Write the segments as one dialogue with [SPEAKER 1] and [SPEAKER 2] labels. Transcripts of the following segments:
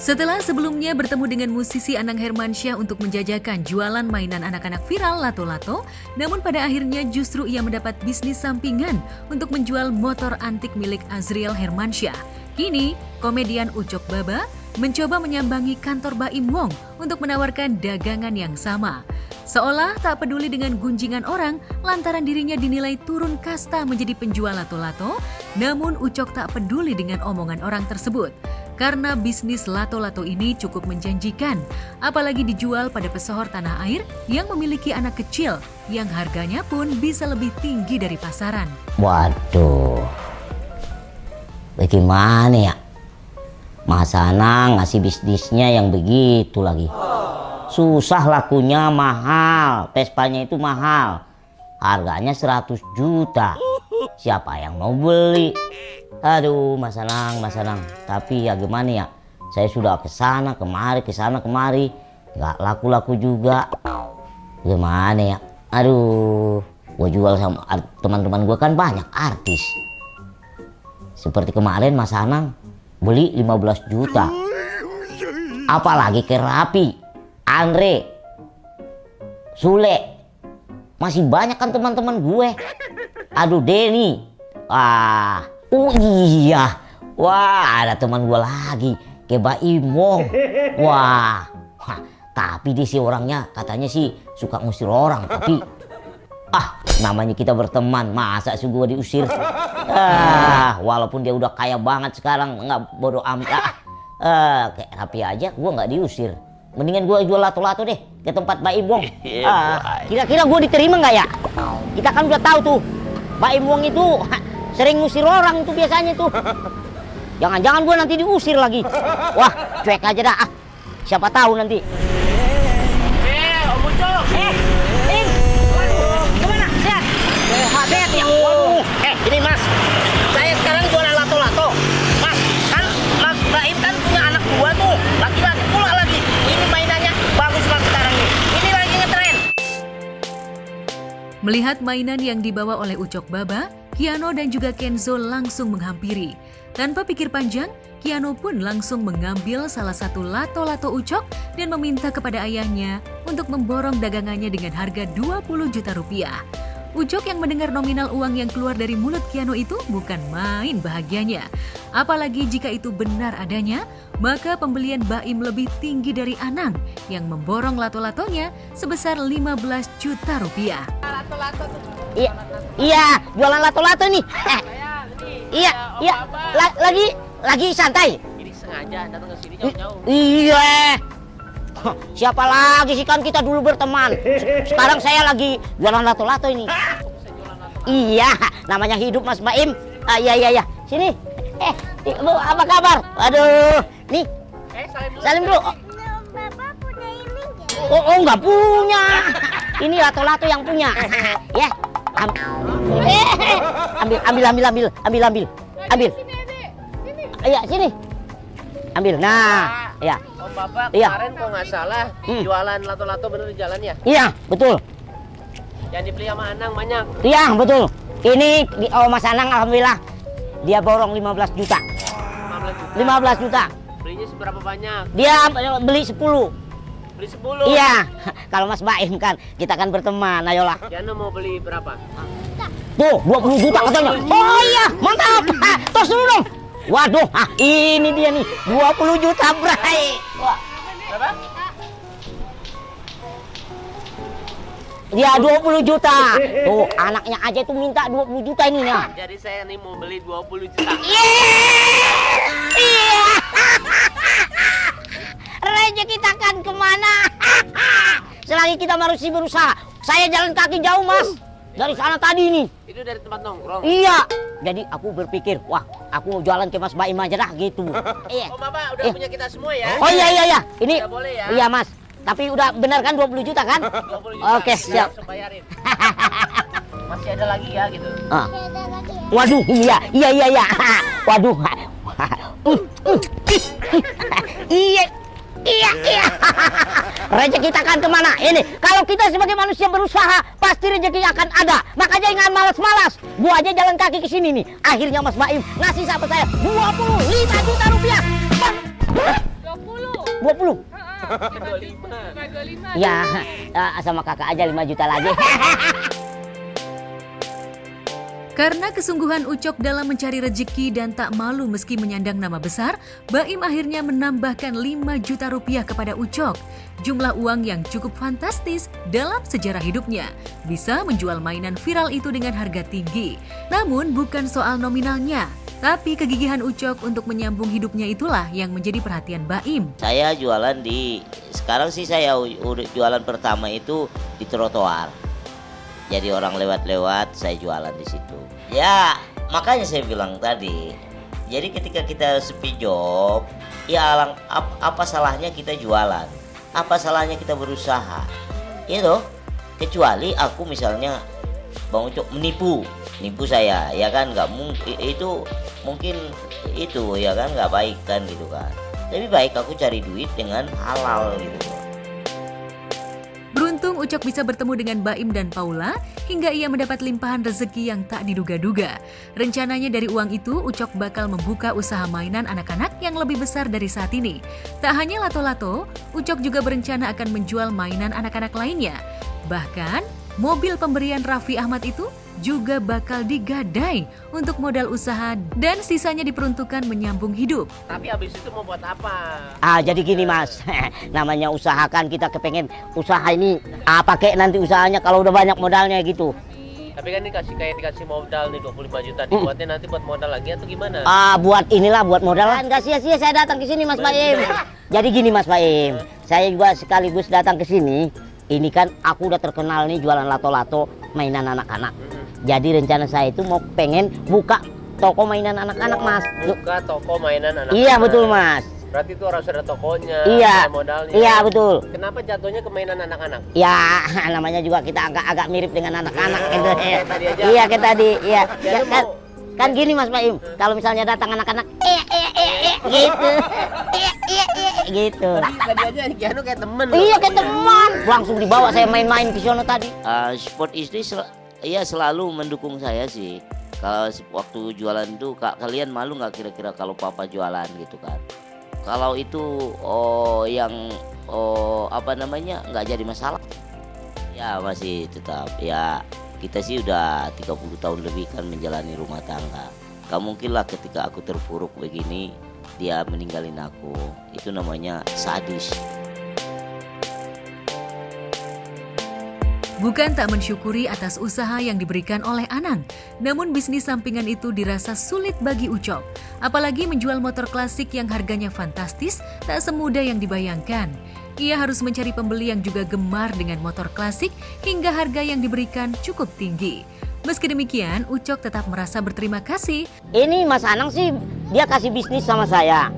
[SPEAKER 1] Setelah sebelumnya bertemu dengan musisi Anang Hermansyah untuk menjajakan jualan mainan anak-anak viral lato-lato, namun pada akhirnya justru ia mendapat bisnis sampingan untuk menjual motor antik milik Azriel Hermansyah. Kini, komedian Ucok Baba mencoba menyambangi kantor Baim Wong untuk menawarkan dagangan yang sama. Seolah tak peduli dengan gunjingan orang lantaran dirinya dinilai turun kasta menjadi penjual lato-lato, namun Ucok tak peduli dengan omongan orang tersebut. Karena bisnis lato-lato ini cukup menjanjikan, apalagi dijual pada pesohor tanah air yang memiliki anak kecil yang harganya pun bisa lebih tinggi dari pasaran.
[SPEAKER 2] Waduh, bagaimana ya? Mas Anang ngasih bisnisnya yang begitu lagi. Susah lakunya, mahal, Vespanya itu mahal. Harganya 100 juta. Siapa yang mau beli? Aduh, Mas Anang. Tapi ya gimana ya? Saya sudah kesana kemari, nggak laku-laku juga. Gimana ya? Aduh, gue jual sama teman-teman gue kan banyak artis. Seperti kemarin Mas Anang beli 15 juta. Apalagi ke Rapi, Andre, Sule. Masih banyak kan teman-teman gue. Aduh, Denny. Oh iya, wah ada teman gue lagi, kayak Baim Wong. Wah, tapi dia sih orangnya katanya sih suka ngusir orang, tapi namanya kita berteman, masa sih gue diusir? Walaupun dia udah kaya banget sekarang, nggak bodo amat. Kayak Rapi aja gue nggak diusir. Mendingan gue jual lato-lato deh ke tempat Baim Wong. Kira-kira gue diterima nggak ya? Kita kan udah tahu tuh, Baim Wong itu sering ngusir orang tuh biasanya tuh. Jangan-jangan gue nanti diusir lagi. Wah, cuek aja dah. Siapa tahu nanti.
[SPEAKER 3] Om Ucok.
[SPEAKER 2] Waduh, gimana? Sehat? Sehat ya? Waduh.
[SPEAKER 3] Ini Mas, saya sekarang jualan lato-lato. Mas, kan Mas Baim kan punya anak dua tuh, laki-laki pula lagi. Ini mainannya bagus banget sekarang nih. Ini lagi ngetren.
[SPEAKER 1] Melihat mainan yang dibawa oleh Ucok Baba, Kiano dan juga Kenzo langsung menghampiri. Tanpa pikir panjang, Kiano pun langsung mengambil salah satu lato-lato Ucok dan meminta kepada ayahnya untuk memborong dagangannya dengan harga 20 juta rupiah. Ucok yang mendengar nominal uang yang keluar dari mulut Kiano itu bukan main bahagianya. Apalagi jika itu benar adanya, maka pembelian Baim lebih tinggi dari Anang yang memborong lato-latonya sebesar 15 juta rupiah.
[SPEAKER 3] Lato-lato tuh.
[SPEAKER 2] Iya, jualan lato-lato nih. Iya. Lagi santai.
[SPEAKER 3] Ini sengaja datang ke sini jauh-jauh.
[SPEAKER 2] Iya. Siapa lagi sih, kan kita dulu berteman. Sekarang saya lagi jualan lato-lato ini. Iya, namanya hidup Mas Baim. Iya. Sini. Bu, apa kabar? Aduh, nih. Salim dulu.
[SPEAKER 4] Bapak punya ini nggak?
[SPEAKER 2] Oh, nggak punya. Ini lato-lato yang punya. Ya. Ambil. Iya, sini. Ambil. Nah, ya.
[SPEAKER 3] Om Bapak
[SPEAKER 2] Iya.
[SPEAKER 3] kemarin kok nggak salah jualan lato-lato bener di jalan ya?
[SPEAKER 2] Iya, betul.
[SPEAKER 3] Yang dibeli sama Anang banyak.
[SPEAKER 2] Iya, betul. Ini Mas Anang alhamdulillah dia borong 15 juta. 15 juta.
[SPEAKER 3] Belinya seberapa banyak?
[SPEAKER 2] Dia beli 10.
[SPEAKER 3] Beli 10.
[SPEAKER 2] Iya. Kalau Mas Baim kan kita kan berteman, ayolah.
[SPEAKER 3] Kiano mau beli berapa?
[SPEAKER 2] Tuh, 20 juta katanya. Oh iya, mantap. Tos dulu dong. Waduh, ini dia nih, 20 juta, Bray. Wah.
[SPEAKER 3] Berapa?
[SPEAKER 2] Dia 20 juta. Tuh, anaknya aja tuh minta 20 juta ini ya.
[SPEAKER 3] Jadi saya nih mau beli 20 juta.
[SPEAKER 2] Iya. Rezeki kita kan kemana? Selagi kita masih berusaha. Saya jalan kaki jauh, Mas. Dari sana tadi nih.
[SPEAKER 3] Itu dari tempat nongkrong.
[SPEAKER 2] Iya. Jadi aku berpikir, wah, aku mau jualan ke Mas Baim aja dah gitu. Iya.
[SPEAKER 3] Oh, Bapak udah punya kita semua ya?
[SPEAKER 2] Oh iya. Ini
[SPEAKER 3] udah boleh ya?
[SPEAKER 2] Iya, Mas. Tapi udah benar kan 20 juta kan?
[SPEAKER 3] 20 juta.
[SPEAKER 2] Oke, siap.
[SPEAKER 3] Langsung bayarin. Masih ada lagi ya gitu.
[SPEAKER 2] Ah.
[SPEAKER 4] Ada lagi ya?
[SPEAKER 2] Waduh, iya. Waduh. Iya. Rezeki kita akan kemana? Ini, kalau kita sebagai manusia berusaha, pasti rezeki akan ada. Makanya jangan malas-malas. Gua aja jalan kaki ke sini nih. Akhirnya Mas Baim ngasih sama saya 25 juta rupiah.
[SPEAKER 4] 20
[SPEAKER 2] 20.
[SPEAKER 5] 25.
[SPEAKER 2] Ya, sama kakak aja 5 juta lagi.
[SPEAKER 1] Karena kesungguhan Ucok dalam mencari rejeki dan tak malu meski menyandang nama besar, Baim akhirnya menambahkan 5 juta rupiah kepada Ucok. Jumlah uang yang cukup fantastis dalam sejarah hidupnya. Bisa menjual mainan viral itu dengan harga tinggi. Namun bukan soal nominalnya, tapi kegigihan Ucok untuk menyambung hidupnya itulah yang menjadi perhatian Baim.
[SPEAKER 2] Saya jualan sekarang sih saya jualan pertama itu di trotoar. Jadi orang lewat-lewat saya jualan di situ. Ya makanya saya bilang tadi. Jadi ketika kita sepi job, ya apa salahnya kita jualan? Apa salahnya kita berusaha? Itu kecuali aku misalnya Bang Ucok menipu saya, ya kan nggak mungkin itu ya kan nggak baik kan gitu kan. Lebih baik aku cari duit dengan halal gitu.
[SPEAKER 1] Beruntung Ucok bisa bertemu dengan Baim dan Paula hingga ia mendapat limpahan rezeki yang tak diduga-duga. Rencananya dari uang itu Ucok bakal membuka usaha mainan anak-anak yang lebih besar dari saat ini. Tak hanya lato-lato, Ucok juga berencana akan menjual mainan anak-anak lainnya. Bahkan mobil pemberian Raffi Ahmad itu juga bakal digadai untuk modal usaha dan sisanya diperuntukkan menyambung hidup.
[SPEAKER 3] Tapi habis itu mau buat apa?
[SPEAKER 2] Jadi gini Mas, namanya usaha kan kita kepengen usaha ini pakai nanti usahanya kalau udah banyak modalnya gitu.
[SPEAKER 3] Tapi kan dikasih modal nih 25 juta, dibuatnya nanti buat modal lagi atau gimana?
[SPEAKER 2] Buat modal kan gak sia-sia saya datang ke sini Mas Baim. Jadi gini Mas Baim, saya juga sekaligus datang ke sini. Ini kan aku udah terkenal nih jualan lato-lato mainan anak-anak. Jadi rencana saya itu mau pengen buka toko mainan anak-anak Mas.
[SPEAKER 3] Buka toko mainan anak-anak.
[SPEAKER 2] Iya betul Mas.
[SPEAKER 3] Berarti itu harus ada tokonya,
[SPEAKER 2] Iya.
[SPEAKER 3] ada modalnya.
[SPEAKER 2] Iya betul.
[SPEAKER 3] Kenapa jatuhnya ke mainan anak-anak?
[SPEAKER 2] Ya namanya juga kita agak mirip dengan anak-anak gitu.
[SPEAKER 3] Kayak tadi aja.
[SPEAKER 2] Iya kayak tadi. Iya.
[SPEAKER 3] Jadi
[SPEAKER 2] Ya, kan gini Mas Baim, kalau misalnya datang anak-anak gitu. Gitu.
[SPEAKER 3] Tadi aja Kiano kayak temen.
[SPEAKER 2] Iya kayak teman. Langsung dibawa saya main-main ke sono tadi. Sport istri selalu mendukung saya sih. Kalau waktu jualan itu kalian malu nggak kira-kira kalau papa jualan gitu kan? Kalau itu nggak jadi masalah. Ya masih tetap ya kita sih udah 30 tahun lebih kan menjalani rumah tangga. Gak mungkin lah ketika aku terpuruk begini dia meninggalin aku. Itu namanya sadis.
[SPEAKER 1] Bukan tak mensyukuri atas usaha yang diberikan oleh Anang, namun bisnis sampingan itu dirasa sulit bagi Ucok. Apalagi menjual motor klasik yang harganya fantastis, tak semudah yang dibayangkan. Ia harus mencari pembeli yang juga gemar dengan motor klasik hingga harga yang diberikan cukup tinggi. Meski demikian, Ucok tetap merasa berterima kasih.
[SPEAKER 2] Ini Mas Anang sih dia kasih bisnis sama saya.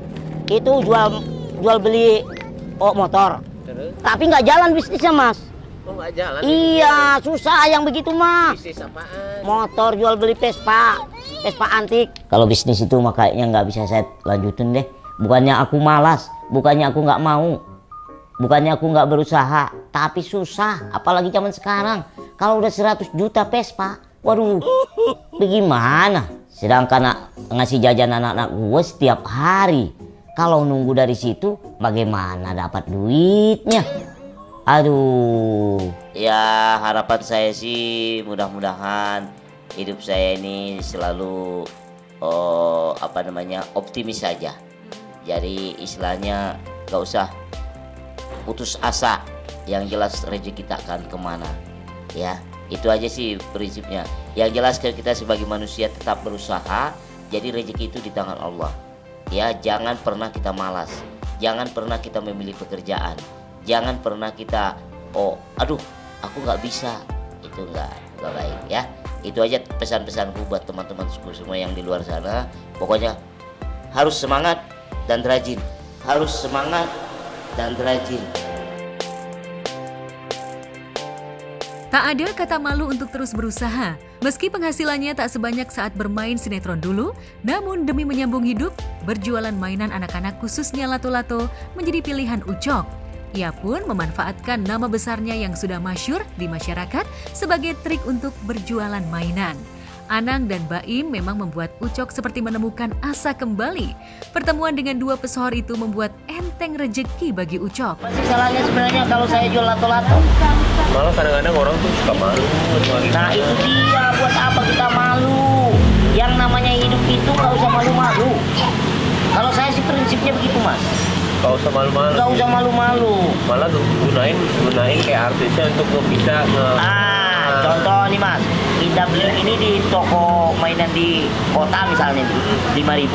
[SPEAKER 2] Itu jual beli motor.
[SPEAKER 3] Terus?
[SPEAKER 2] Tapi nggak jalan bisnisnya Mas.
[SPEAKER 3] Oh nggak jalan?
[SPEAKER 2] Iya, susah yang begitu mah.
[SPEAKER 3] Bisnis apaan?
[SPEAKER 2] Motor jual beli Vespa antik. Kalau bisnis itu mah kayaknya nggak bisa saya lanjutin deh. Bukannya aku malas, bukannya aku nggak mau, bukannya aku nggak berusaha, tapi susah. Apalagi zaman sekarang, kalau udah 100 juta Vespa, waduh, bagaimana? Sedangkan ngasih jajan anak-anak gue setiap hari. Kalau nunggu dari situ, bagaimana dapat duitnya? Aduh, ya harapan saya sih mudah-mudahan hidup saya ini selalu optimis saja. Jadi istilahnya gak usah putus asa. Yang jelas rezeki kita akan kemana. Ya, itu aja sih prinsipnya. Yang jelas kita sebagai manusia tetap berusaha. Jadi rezeki itu di tangan Allah. Ya, jangan pernah kita malas. Jangan pernah kita memilih pekerjaan. Jangan pernah kita aku nggak bisa, itu nggak baik ya. Itu aja pesan-pesanku buat teman-teman semua yang di luar sana. Pokoknya harus semangat dan rajin, harus semangat dan rajin.
[SPEAKER 1] Tak ada kata malu untuk terus berusaha. Meski penghasilannya tak sebanyak saat bermain sinetron dulu, namun demi menyambung hidup, berjualan mainan anak-anak khususnya lato-lato menjadi pilihan Ucok. Ia pun memanfaatkan nama besarnya yang sudah masyhur di masyarakat sebagai trik untuk berjualan mainan. Anang dan Baim memang membuat Ucok seperti menemukan asa kembali. Pertemuan dengan dua pesohor itu membuat enteng rejeki bagi Ucok.
[SPEAKER 3] Masih salahnya sebenarnya kalau saya jual lato-lato.
[SPEAKER 5] Malah kadang-kadang orang tuh suka malu.
[SPEAKER 3] Nah itu dia, buat apa kita malu? Yang namanya hidup itu nggak usah malu-malu. Kalau saya sih prinsipnya begitu mas.
[SPEAKER 5] Gak usah malu-malu.
[SPEAKER 3] Nggak usah malu-malu.
[SPEAKER 5] Malah gunain kayak artisnya untuk bisa
[SPEAKER 3] Contoh nih mas, kita beli ini di toko mainan di kota misalnya 5.000,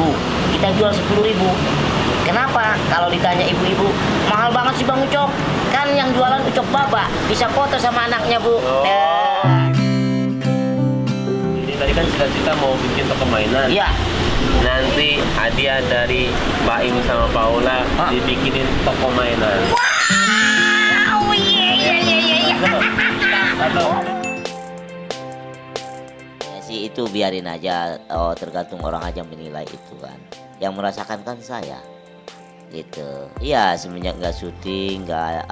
[SPEAKER 3] kita jual 10.000. Kenapa? Kalau ditanya ibu-ibu, mahal banget sih Bang Ucok. Kan yang jualan Ucok Baba bisa foto sama anaknya bu.
[SPEAKER 5] Ini tadi kan cita-cita mau bikin toko mainan.
[SPEAKER 3] Iya.
[SPEAKER 5] Nanti hadiah dari Baim sama Paula dibikinin toko mainan.
[SPEAKER 3] Wow, iya.
[SPEAKER 2] Ya sih itu biarin aja, tergantung orang aja menilai itu kan. Yang merasakan kan saya, gitu. Ya semenjak nggak syuting, nggak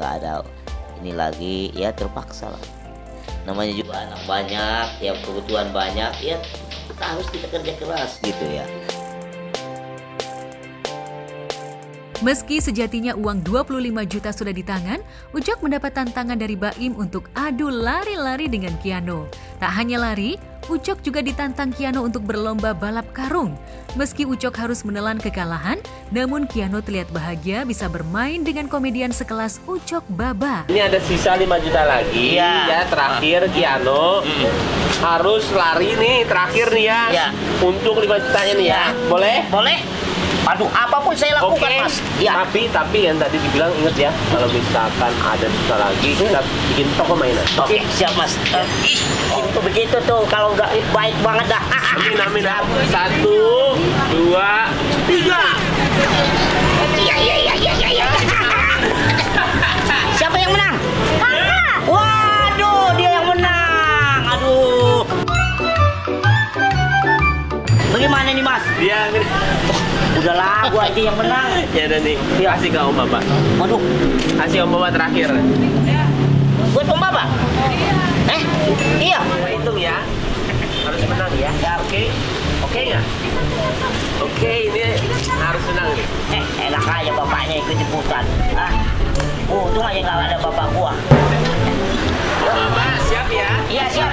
[SPEAKER 2] ada ini lagi, ya terpaksa lah. Namanya juga anak banyak, ya kebutuhan banyak, ya harus kita kerja keras gitu ya.
[SPEAKER 1] Meski sejatinya uang 25 juta sudah di tangan, Ucok mendapat tantangan dari Baim untuk adu lari-lari dengan Kiano. Tak hanya lari, Ucok juga ditantang Kiano untuk berlomba balap karung. Meski Ucok harus menelan kekalahan, namun Kiano terlihat bahagia bisa bermain dengan komedian sekelas Ucok Baba.
[SPEAKER 5] Ini ada sisa 5 juta lagi. Ya terakhir Kiano harus lari nih terakhir nih ya.
[SPEAKER 3] Ya.
[SPEAKER 5] Untuk 5 jutanya nih ya. Boleh?
[SPEAKER 3] Boleh? Aduh, apapun saya lakukan mas. Ya.
[SPEAKER 5] Tapi yang tadi dibilang inget ya, kalau misalkan ada sisa lagi kita bikin toko mainan.
[SPEAKER 3] Oke, siap mas. Itu begitu tuh, kalau nggak baik banget dah.
[SPEAKER 5] Amin. 1, 2, 3.
[SPEAKER 3] Iya. Siapa yang menang? Waduh, dia yang menang. Aduh. Bagaimana nih mas?
[SPEAKER 5] Dia
[SPEAKER 3] Udahlah, gua aja yang menang.
[SPEAKER 5] ya udah nih. Kasih ke Om Baba.
[SPEAKER 3] Waduh,
[SPEAKER 5] Kasih Om Baba terakhir.
[SPEAKER 3] buat Om Baba? Iya.
[SPEAKER 5] Hitung ya. Harus menang ya. Oke nggak? Oke, ini harus menang nih.
[SPEAKER 3] Enak aja bapaknya ikut-ikutan. Untung aja nggak ada bapak gua.
[SPEAKER 5] Baba siap ya?
[SPEAKER 3] Iya, siap.